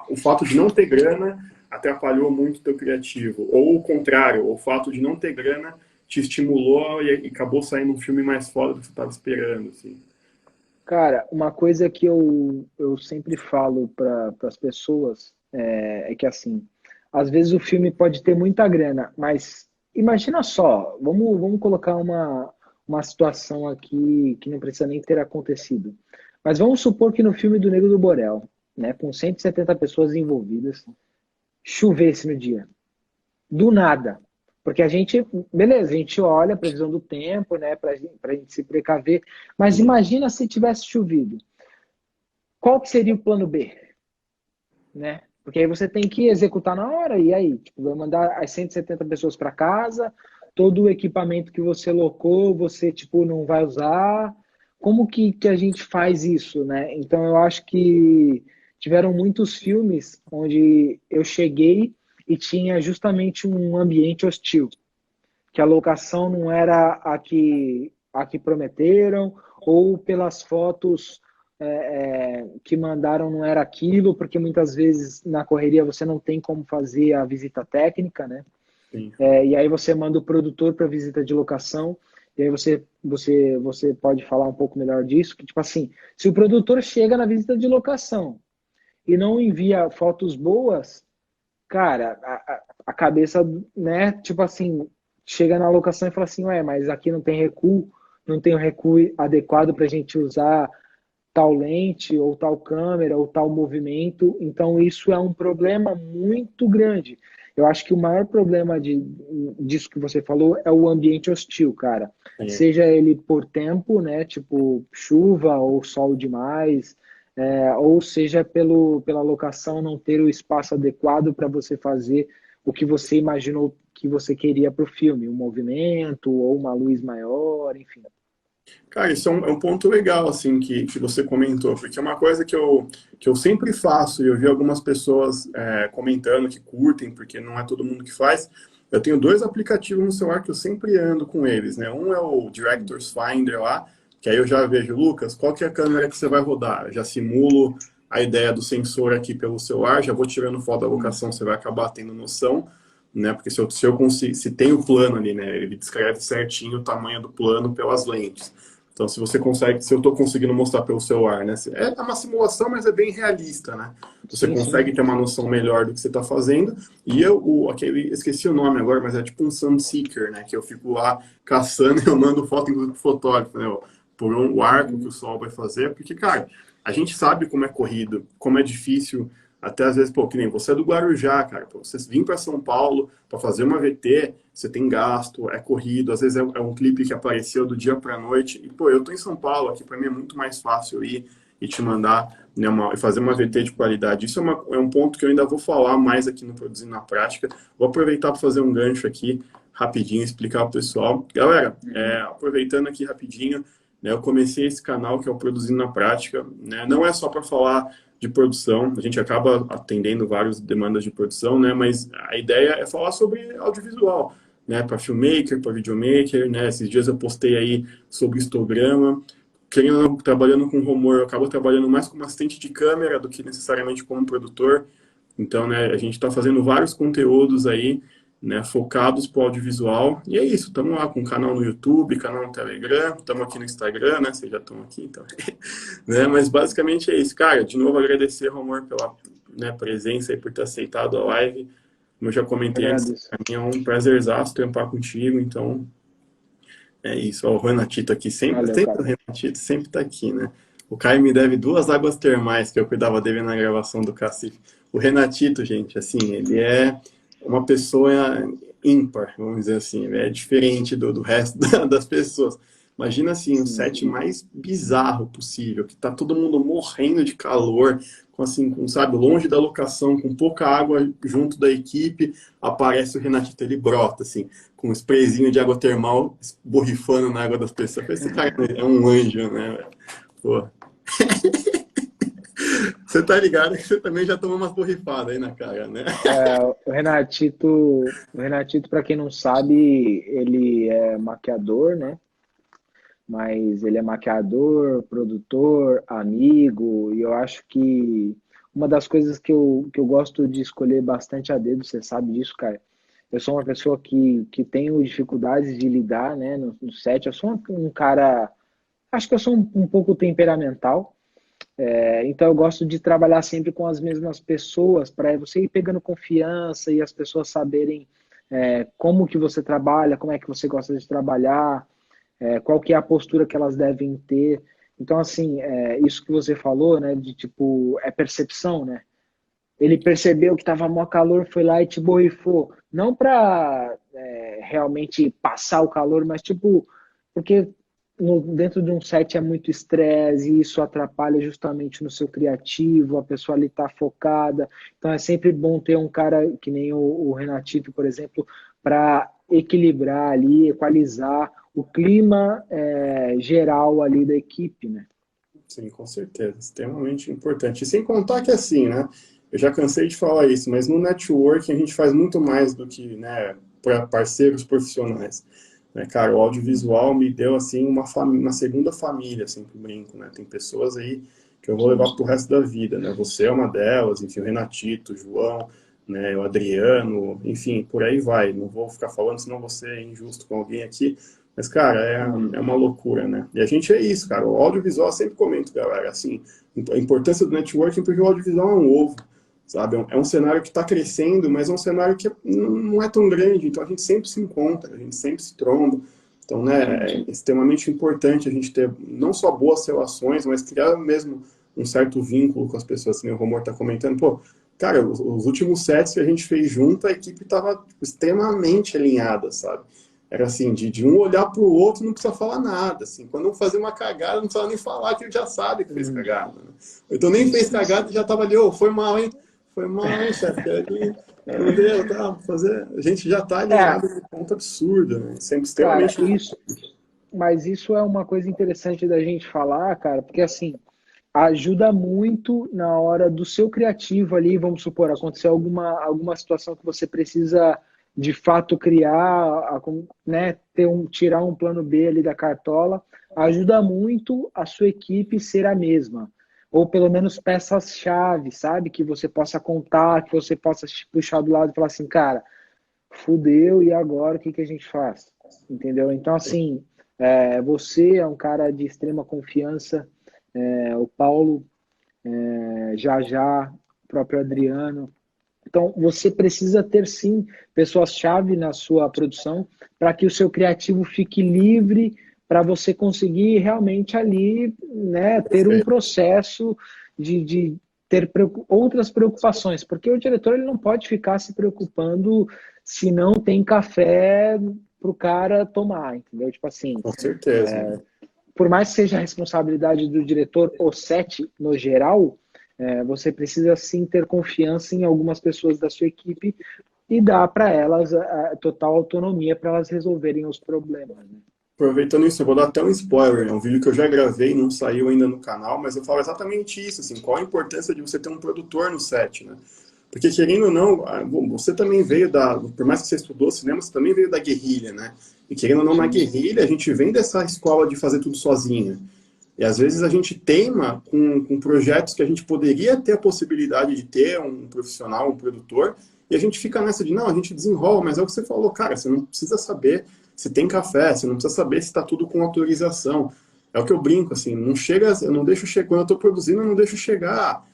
o fato de não ter grana atrapalhou muito o teu criativo, ou o contrário, o fato de não ter grana te estimulou e acabou saindo um filme mais foda do que você estava esperando, assim.
Cara, uma coisa que eu sempre falo para as pessoas é que assim, às vezes o filme pode ter muita grana, mas imagina só, vamos colocar uma situação aqui que não precisa nem ter acontecido. Mas vamos supor que no filme do Nego do Borel, né, com 170 pessoas envolvidas, chovesse no dia. Do nada. Porque a gente, beleza, a gente olha a previsão do tempo, né, para a gente se precaver, mas imagina se tivesse chovido. Qual que seria o plano B? Né? Porque aí você tem que executar na hora, e aí? Tipo, vai mandar as 170 pessoas para casa, todo o equipamento que você locou, você tipo, não vai usar. Como que a gente faz isso, né? Então eu acho que tiveram muitos filmes onde eu cheguei e tinha justamente um ambiente hostil, que a locação não era a que prometeram, ou pelas fotos que mandaram não era aquilo, porque muitas vezes na correria você não tem como fazer a visita técnica, né?
Sim.
E aí você manda o produtor para visita de locação, e aí você pode falar um pouco melhor disso, que tipo assim, se o produtor chega na visita de locação e não envia fotos boas, cara, a cabeça, né, tipo assim, chega na locação e fala assim, ué, mas aqui não tem recuo, não tem o recuo adequado para a gente usar tal lente, ou tal câmera, ou tal movimento. Então, isso é um problema muito grande. Eu acho que o maior problema disso que você falou é o ambiente hostil, cara.
Sim.
Seja ele por tempo, né, tipo chuva ou sol demais, ou seja pela locação não ter o espaço adequado para você fazer o que você imaginou que você queria para o filme, um movimento ou uma luz maior, enfim.
Cara, isso é um ponto legal, assim, que você comentou, porque é uma coisa que eu sempre faço, e eu vi algumas pessoas comentando que curtem, porque não é todo mundo que faz. Eu tenho dois aplicativos no celular que eu sempre ando com eles, né? Um é o Directors Finder lá, que aí eu já vejo, Lucas, qual que é a câmera que você vai rodar? Eu já simulo a ideia do sensor aqui pelo celular, já vou tirando foto da locação, você vai acabar tendo noção, né? Porque se eu consigo, se tem o plano ali, né? Ele descreve certinho o tamanho do plano pelas lentes. Então, se você consegue, se eu estou conseguindo mostrar pelo celular, né? É uma simulação, mas é bem realista, né? Você
Sim, sim.
consegue ter uma noção melhor do que você está fazendo. E aquele, esqueci o nome agora, mas é tipo um Sunseeker, né? Que eu fico lá caçando e eu mando foto, inclusive, pro fotógrafo, né? Por o arco que o sol vai fazer. Porque, cara, a gente sabe como é corrido, como é difícil. Até às vezes, pô, que nem você é do Guarujá, cara. Pô, você vir para São Paulo para fazer uma VT, você tem gasto, é corrido. Às vezes é um clipe que apareceu do dia para noite. E, pô, eu tô em São Paulo, aqui para mim é muito mais fácil ir e te mandar, né, e fazer uma VT de qualidade. Isso é um ponto que eu ainda vou falar mais aqui no Produzindo na Prática. Vou aproveitar para fazer um gancho aqui, rapidinho, explicar para o pessoal. Galera, aproveitando aqui rapidinho, né, eu comecei esse canal que é o Produzindo na Prática. Né, não é só para falar de produção, a gente acaba atendendo várias demandas de produção, né? Mas a ideia é falar sobre audiovisual, né? Para filmmaker, para videomaker, né? Esses dias eu postei aí sobre histograma. querendo ou não, trabalhando com rumor, eu acabo trabalhando mais como assistente de câmera do que necessariamente como produtor. Então, né, a gente está fazendo vários conteúdos aí, né, focados para o audiovisual. E é isso, estamos lá com um canal no YouTube, canal no Telegram, estamos aqui no Instagram, né? Vocês já estão aqui, então. Né, mas basicamente é isso. Cara, de novo agradecer, Romor, pela, né, presença e por ter aceitado a live. Como eu já comentei antes,
Agradeço.
para mim é um prazerzaço trampar contigo, então é isso. Ó, o Renatito aqui,
Valeu,
sempre o
cara.
Renatito sempre está aqui, né? O Caio me deve 2 águas termais que eu cuidava dele na gravação do Cacife. O Renatito, gente, assim, ele é uma pessoa ímpar, vamos dizer assim. Ele é diferente do resto das pessoas. Imagina assim, o
Sim.
set mais bizarro possível, que tá todo mundo morrendo de calor, com assim, com, sabe, longe da locação, com pouca água junto da equipe, aparece o Renatito, ele brota, assim, com um sprayzinho de água termal borrifando na água das pessoas. Esse cara é um anjo, né? Pô. Você tá ligado que você também já tomou umas borrifadas aí na cara, né?
O Renatito, para quem não sabe, ele é maquiador, né? Mas ele é maquiador, produtor, amigo, e eu acho que uma das coisas que eu gosto de escolher bastante a dedo, você sabe disso, cara. Eu sou uma pessoa que tenho dificuldades de lidar, né, no set. Eu sou um cara, acho que eu sou um pouco temperamental, então eu gosto de trabalhar sempre com as mesmas pessoas, para você ir pegando confiança e as pessoas saberem como que você trabalha, como é que você gosta de trabalhar, qual que é a postura que elas devem ter. Então, assim, isso que você falou, né, de tipo, é percepção, né? Ele percebeu que estava mó calor, foi lá e te borrifou. Não para realmente passar o calor, mas tipo, porque dentro de um set é muito estresse e isso atrapalha justamente no seu criativo, a pessoa ali está focada. Então é sempre bom ter um cara que nem o Renatito, por exemplo, para equilibrar ali, equalizar o clima geral ali da equipe, né?
Sim, com certeza, extremamente importante. E sem contar que assim, né? Eu já cansei de falar isso, mas no networking a gente faz muito mais do que, né, para parceiros profissionais. Né, cara, o audiovisual me deu assim uma segunda família, sempre brinco, né? Tem pessoas aí que eu vou levar
Sim.
pro resto da vida, né? Você é uma delas, enfim, o Renatito, o João, né, o Adriano, enfim, por aí vai. Não vou ficar falando, senão vou ser injusto com alguém aqui. Mas, cara, é uma loucura, né? E a gente é isso, cara. O audiovisual, eu sempre comento, galera, assim, a importância do networking, porque o audiovisual é um ovo, sabe? É um cenário que está crescendo, mas é um cenário que não é tão grande, então a gente sempre se encontra, a gente sempre se tromba. Então, né, é extremamente importante a gente ter não só boas relações, mas criar mesmo um certo vínculo com as pessoas, que o Romor está comentando. Pô, cara, os últimos sets que a gente fez junto, a equipe estava extremamente alinhada, sabe? Era assim, de um olhar para o outro não precisa falar nada. Assim, quando um fazia uma cagada, não precisa nem falar que ele já sabe que fez cagada. Né? Então nem fez cagada e já estava ali, ô, foi mal, hein? Foi mal, hein, chefe? Ali, não deu, tá? Fazer. A gente já está
É,
alinhado de um ponto absurdo, né? Sempre
cara,
extremamente.
mas isso é uma coisa interessante da gente falar, cara, porque assim, ajuda muito na hora do seu criativo ali, vamos supor, acontecer alguma situação que você precisa de fato criar, né, tirar um plano B ali da cartola, ajuda muito a sua equipe ser a mesma. Ou pelo menos peças-chave, sabe? Que você possa contar, que você possa te puxar do lado e falar assim, cara, fudeu, e agora o que a gente faz? Entendeu? Então, assim, você é um cara de extrema confiança, o Paulo, já, o próprio Adriano. Então, você precisa ter, sim, pessoas-chave na sua produção para que o seu criativo fique livre para você conseguir realmente ali, né, ter um processo de ter outras preocupações, porque o diretor ele não pode ficar se preocupando se não tem café para o cara tomar, entendeu? Tipo assim,
Com certeza.
por mais que seja a responsabilidade do diretor, o set no geral, você precisa sim ter confiança em algumas pessoas da sua equipe e dar para elas a total autonomia para elas resolverem os problemas. Né?
Aproveitando isso, eu vou dar até um spoiler. É um vídeo que eu já gravei, não saiu ainda no canal, mas eu falo exatamente isso, assim, qual a importância de você ter um produtor no set, né? Porque, querendo ou não, você também veio por mais que você estudou cinema, você também veio da guerrilha, né? E querendo ou não, na
Sim.
guerrilha, a gente vem dessa escola de fazer tudo sozinho. E às vezes a gente teima com projetos que a gente poderia ter a possibilidade de ter um profissional, um produtor, e a gente fica nessa de, não, a gente desenrola, mas é o que você falou, cara, você não precisa saber se tem café, você não precisa saber se está tudo com autorização. É o que eu brinco, assim, não chega, eu não deixo chegar, quando eu estou produzindo, eu não deixo chegar,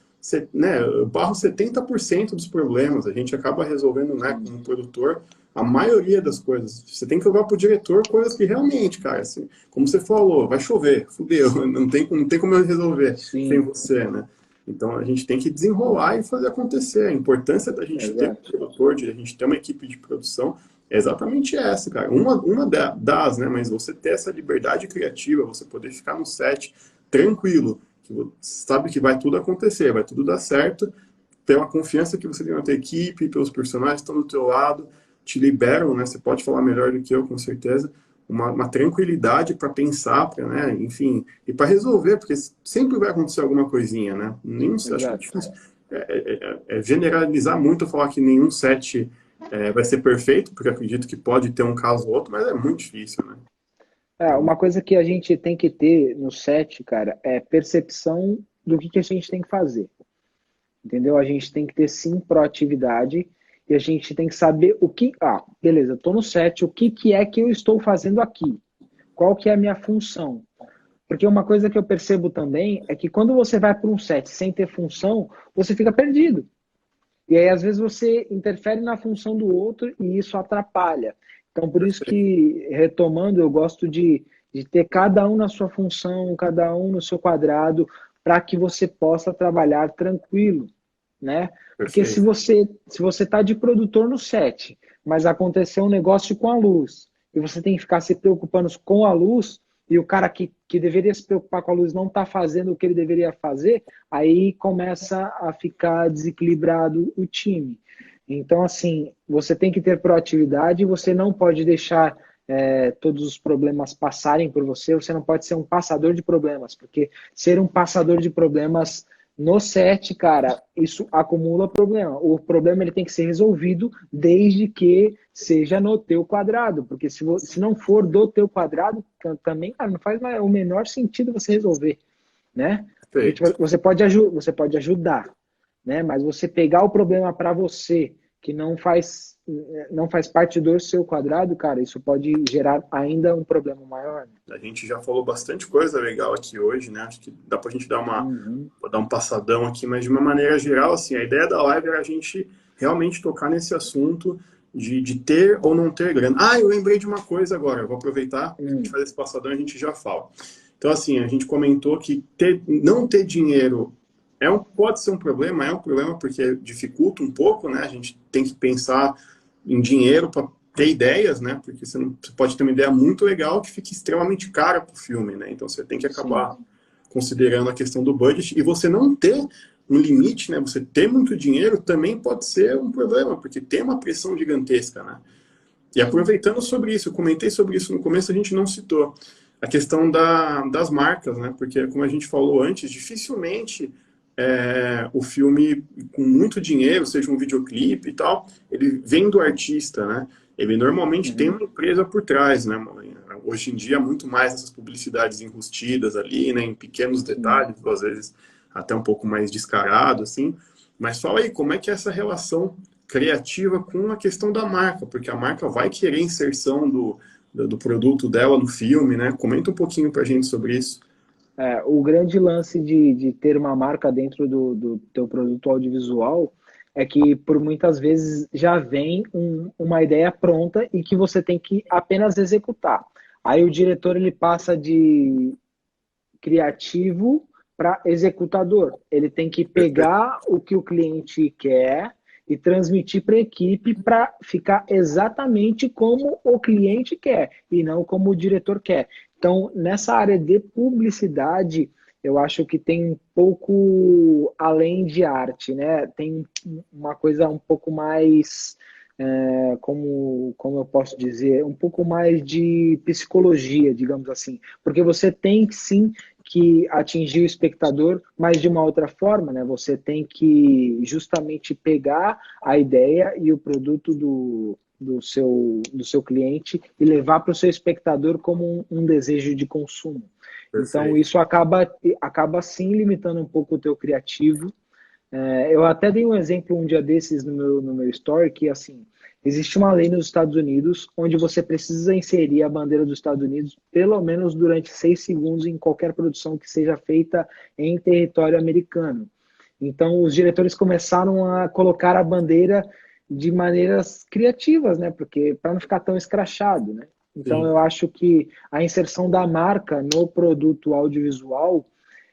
né, eu barro 70% dos problemas, a gente acaba resolvendo, né, como produtor, a maioria das coisas. Você tem que jogar pro diretor coisas que realmente, cara, assim, como você falou, vai chover, fudeu, não tem como eu resolver sem
Sim,
você, né? Então a gente tem que desenrolar e fazer acontecer. A importância da gente ter um
exato.
produtor, de a gente ter uma equipe de produção, é exatamente essa, cara. Uma das, né? Mas você ter essa liberdade criativa, você poder ficar no set tranquilo, que você sabe que vai tudo acontecer, vai tudo dar certo, ter uma confiança que você tem na tua equipe, pelos personagens que estão do teu lado, te liberam, né? Você pode falar melhor do que eu, com certeza. Uma tranquilidade para pensar, pra, né? Enfim, e para resolver, porque sempre vai acontecer alguma coisinha, né? Nem, acho que é
Exato.
difícil. É generalizar muito, falar que nenhum set vai ser perfeito, porque acredito que pode ter um caso ou outro, mas é muito difícil, né?
Uma coisa que a gente tem que ter no set, cara, é percepção do que a gente tem que fazer. Entendeu? A gente tem que ter sim proatividade e a gente tem que saber o que. Ah, beleza, estou no set, o que, que é que eu estou fazendo aqui? Qual que é a minha função? Porque uma coisa que eu percebo também é que quando você vai para um set sem ter função, você fica perdido. E aí, às vezes, você interfere na função do outro e isso atrapalha. Então, por isso
Perfeito,
que, retomando, eu gosto de ter cada um na sua função, cada um no seu quadrado, para que você possa trabalhar tranquilo, né? Porque se
perfeito.
você está de produtor no set, mas aconteceu um negócio com a luz, e você tem que ficar se preocupando com a luz, e o cara que deveria se preocupar com a luz não está fazendo o que ele deveria fazer, aí começa a ficar desequilibrado o time. Então, assim, você tem que ter proatividade, você não pode deixar todos os problemas passarem por você, você não pode ser um passador de problemas, porque ser um passador de problemas no set, cara, isso acumula problema. O problema ele tem que ser resolvido desde que seja no teu quadrado, porque se não for do teu quadrado, também, cara, não faz o menor sentido você resolver, né? Porque tipo,
Perfeito.
você pode ajudar, né? Mas você pegar o problema para você, que não faz parte do seu quadrado, cara, isso pode gerar ainda um problema maior. Né?
A gente já falou bastante coisa legal aqui hoje, né? Acho que dá pra gente
Uhum.
dar um passadão aqui, mas de uma maneira geral, assim, a ideia da live era a gente realmente tocar nesse assunto de ter ou não ter grana. Ah, eu lembrei de uma coisa agora, eu vou aproveitar, a gente faz esse passadão e a gente já fala. Então, assim, a gente comentou que não ter dinheiro pode ser é um problema porque dificulta um pouco, né? A gente tem que pensar em dinheiro para ter ideias, né? Porque você pode ter uma ideia muito legal que fique extremamente cara para o filme, né? Então você tem que
Sim,
acabar considerando a questão do budget e você não ter um limite, né? Você ter muito dinheiro também pode ser um problema, porque tem uma pressão gigantesca, né? E
sim.
aproveitando sobre isso, eu comentei sobre isso no começo, a gente não citou a questão das marcas, né? Porque, como a gente falou antes, dificilmente o filme com muito dinheiro, seja um videoclipe e tal, ele vem do artista, né? Ele normalmente tem
Uhum.
uma empresa por trás, né? Hoje em dia, muito mais essas publicidades enrustidas ali, né? Em pequenos
Sim.
detalhes, às vezes até um pouco mais descarado, assim. Mas fala aí, como é que é essa relação criativa com a questão da marca? Porque a marca vai querer inserção do produto dela no filme, né? Comenta um pouquinho pra gente sobre isso.
O grande lance de ter uma marca dentro do teu produto audiovisual é que, por muitas vezes, já vem uma ideia pronta e que você tem que apenas executar. Aí o diretor ele passa de criativo para executador. Ele tem que
Perfeito.
pegar o que o cliente quer e transmitir para a equipe para ficar exatamente como o cliente quer e não como o diretor quer. Então, nessa área de publicidade, eu acho que tem um pouco além de arte, né? Tem uma coisa um pouco mais, como eu posso dizer, um pouco mais de psicologia, digamos assim. Porque você tem sim que atingir o espectador, mas de uma outra forma, né? Você tem que justamente pegar a ideia e o produto do seu cliente e levar para o seu espectador como um desejo de consumo. Então,
Perfeito.
isso acaba sim limitando um pouco o teu criativo. Eu até dei um exemplo um dia desses no meu story, que assim, existe uma lei nos Estados Unidos onde você precisa inserir a bandeira dos Estados Unidos pelo menos durante 6 segundos em qualquer produção que seja feita em território americano. Então, os diretores começaram a colocar a bandeira de maneiras criativas, né? Porque para não ficar tão escrachado, né? Então,
Sim.
eu acho que a inserção da marca no produto audiovisual,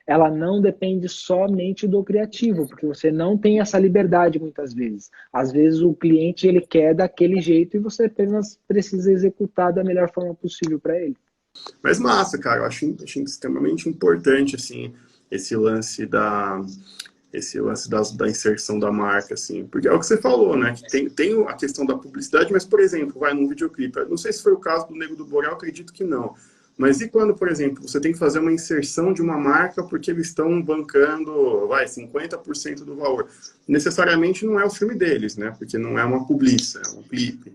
ela não depende somente do criativo, porque você não tem essa liberdade muitas vezes. Às vezes o cliente ele quer daquele jeito e você apenas precisa executar da melhor forma possível para ele.
Mas massa, cara, eu acho extremamente importante, assim, esse lance da, da inserção da marca, assim, porque é o que você falou, né, que tem a questão da publicidade, mas, por exemplo, vai num videoclipe, eu não sei se foi o caso do Nego do Borel, acredito que não, mas e quando, por exemplo, você tem que fazer uma inserção de uma marca porque eles estão bancando, 50% do valor? Necessariamente não é o filme deles, né, porque não é uma publicidade, é um clipe.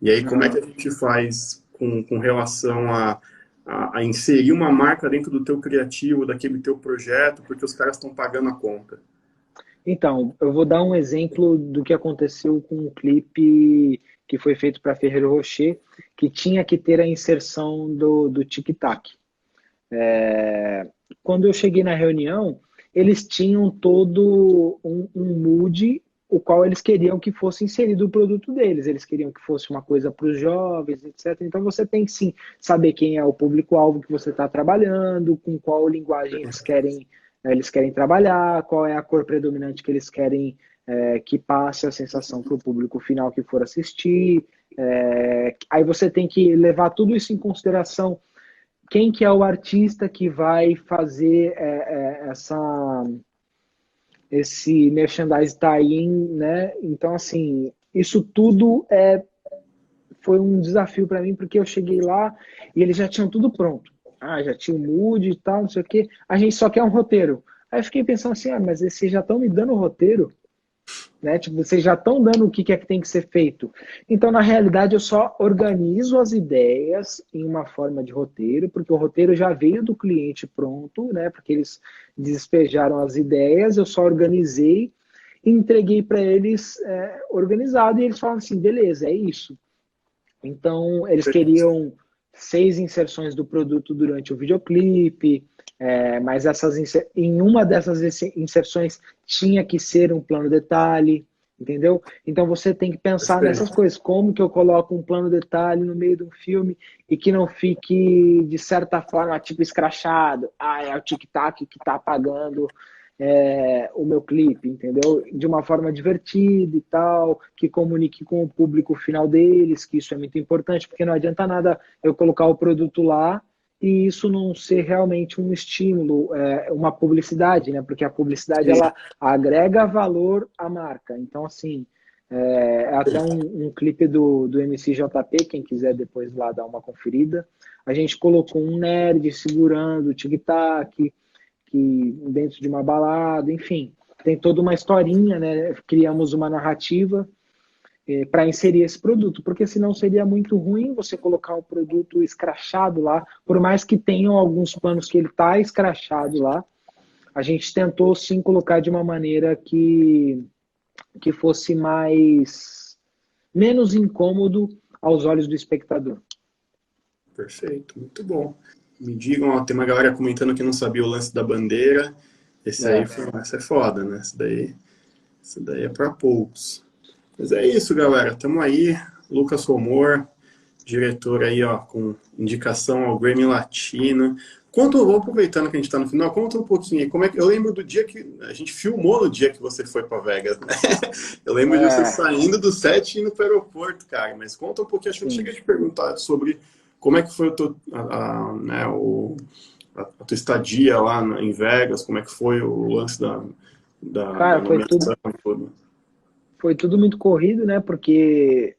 E aí, como é que a
Uhum.
gente faz com relação a inserir uma marca dentro do teu criativo, daquele teu projeto, porque os caras estão pagando a conta?
Então, eu vou dar um exemplo do que aconteceu com um clipe que foi feito para Ferrero Rocher, que tinha que ter a inserção do tic-tac. Quando eu cheguei na reunião, eles tinham todo um mood o qual eles queriam que fosse inserido o produto deles. Eles queriam que fosse uma coisa para os jovens, etc. Então você tem que sim saber quem é o público-alvo que você está trabalhando, com qual linguagem eles querem trabalhar, qual é a cor predominante que eles querem que passe a sensação para o público final que for assistir. Aí você tem que levar tudo isso em consideração, quem que é o artista que vai fazer esse merchandise tie-in, né? Então, assim, isso tudo foi um desafio para mim, porque eu cheguei lá e eles já tinham tudo pronto. Já tinha o mood e tal, não sei o quê. A gente só quer um roteiro. Aí eu fiquei pensando assim, mas vocês já estão me dando o roteiro? Né? Tipo, vocês já estão dando o que é que tem que ser feito. Então, na realidade, eu só organizo as ideias em uma forma de roteiro, porque o roteiro já veio do cliente pronto, né? Porque eles despejaram as ideias, eu só organizei e entreguei para eles organizado, e eles falam assim, beleza, é isso. Então, eles queriam 6 inserções do produto durante o videoclipe, mas em uma dessas inserções tinha que ser um plano detalhe, entendeu? Então você tem que pensar nessas
Perfeito.
coisas. Como que eu coloco um plano detalhe no meio de um filme e que não fique, de certa forma, tipo escrachado? É o tic-tac que está apagando o meu clipe, entendeu? De uma forma divertida e tal, que comunique com o público final deles, que isso é muito importante, porque não adianta nada eu colocar o produto lá e isso não ser realmente um estímulo, uma publicidade, né? Porque a publicidade,
Sim.
ela agrega valor à marca. Então, assim, é até um clipe do MCJP, quem quiser depois lá dar uma conferida. A gente colocou um nerd segurando o tic-tac, que dentro de uma balada, enfim, tem toda uma historinha, né? Criamos uma narrativa para inserir esse produto, porque senão seria muito ruim você colocar um produto escrachado lá, por mais que tenham alguns planos que ele está escrachado lá, a gente tentou sim colocar de uma maneira que fosse menos incômodo aos olhos do espectador.
Perfeito, muito bom. Me digam, ó, tem uma galera comentando que não sabia o lance da bandeira.
É.
Essa é foda, né? Essa daí é para poucos. Mas é isso, galera. Tamo aí. Lucas Romor, diretor aí, ó, com indicação ao Grammy Latino. Vou aproveitando que a gente tá no final, conta um pouquinho aí, como é que eu lembro do dia que a gente filmou no dia que você foi para Vegas, né? Eu lembro de você
É,
saindo do set e indo para o aeroporto, cara, mas conta um pouquinho, acho que eu não
sim.
cheguei a te perguntar sobre como é que foi a tua estadia lá em Vegas, como é que foi o lance da
Cara,
nomeação e tudo.
foi tudo muito corrido, né? Porque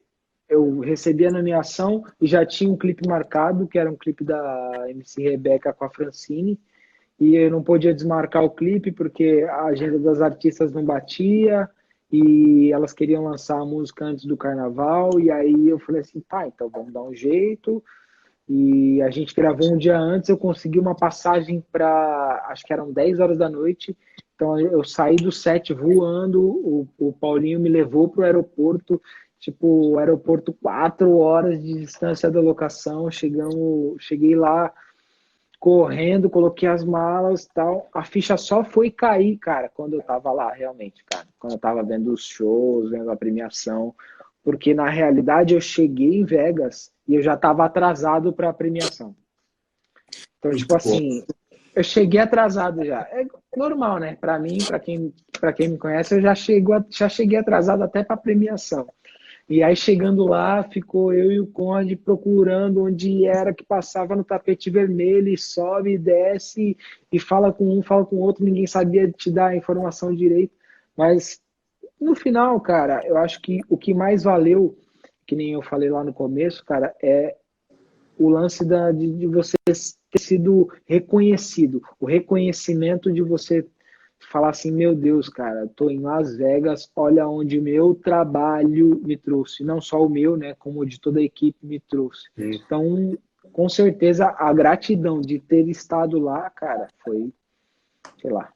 eu recebi a nomeação e já tinha um clipe marcado, que era um clipe da MC Rebeca com a Francine, e eu não podia desmarcar o clipe porque a agenda das artistas não batia, e elas queriam lançar a música antes do carnaval, e aí eu falei assim, tá, então vamos dar um jeito. E a gente gravou um dia antes, eu consegui uma passagem para, acho que eram 10 horas da noite, então eu saí do set voando, o Paulinho me levou para o aeroporto, tipo, o aeroporto 4 horas de distância da locação, cheguei lá correndo, coloquei as malas e tal. A ficha só foi cair, cara, quando eu tava lá, realmente, cara. Quando eu tava vendo os shows, vendo a premiação. Porque, na realidade, eu cheguei em Vegas e eu já tava atrasado para a premiação. Então, tipo
Muito bom.
assim, eu cheguei atrasado já. É normal, né? Para mim, para quem me conhece, eu já cheguei atrasado até para a premiação. E aí, chegando lá, ficou eu e o Conde procurando onde era que passava no tapete vermelho, e sobe, e desce, e fala com um, fala com o outro, ninguém sabia te dar a informação direito. Mas, no final, cara, eu acho que o que mais valeu, que nem eu falei lá no começo, cara, é o lance de você ter sido reconhecido, o reconhecimento de você falar assim, meu Deus, cara, tô em Las Vegas, olha onde o meu trabalho me trouxe, não só o meu, né, como o de toda a equipe me trouxe.
Sim.
Então, com certeza, a gratidão de ter estado lá, cara, foi, sei lá,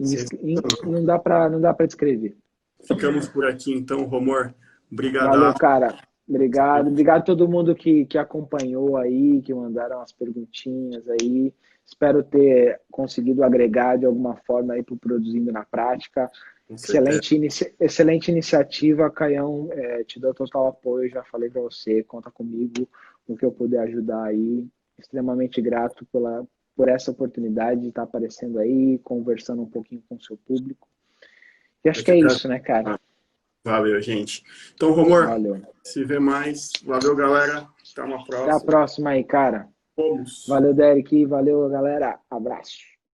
Sensacional.
não dá para descrever.
Ficamos por aqui, então, Romor.
Valeu,
Brigadaço.
cara. Obrigado. Obrigado a todo mundo que acompanhou aí, que mandaram as perguntinhas aí. Espero ter conseguido agregar de alguma forma aí para o Produzindo na Prática.
Com certeza.
Excelente iniciativa, Caião. Te dou total apoio, já falei para você, conta comigo no que eu puder ajudar aí. Extremamente grato por essa oportunidade de estar aparecendo aí, conversando um pouquinho com o seu público. E
Eu
acho que
que
é
agradeço.
isso, né, cara?
Valeu, gente. Então, Romor,
Valeu.
se vê mais. Valeu, galera. Até uma
Até a
próxima.
próxima aí, cara.
Fomos.
Valeu, Derek. Valeu, galera. Abraço.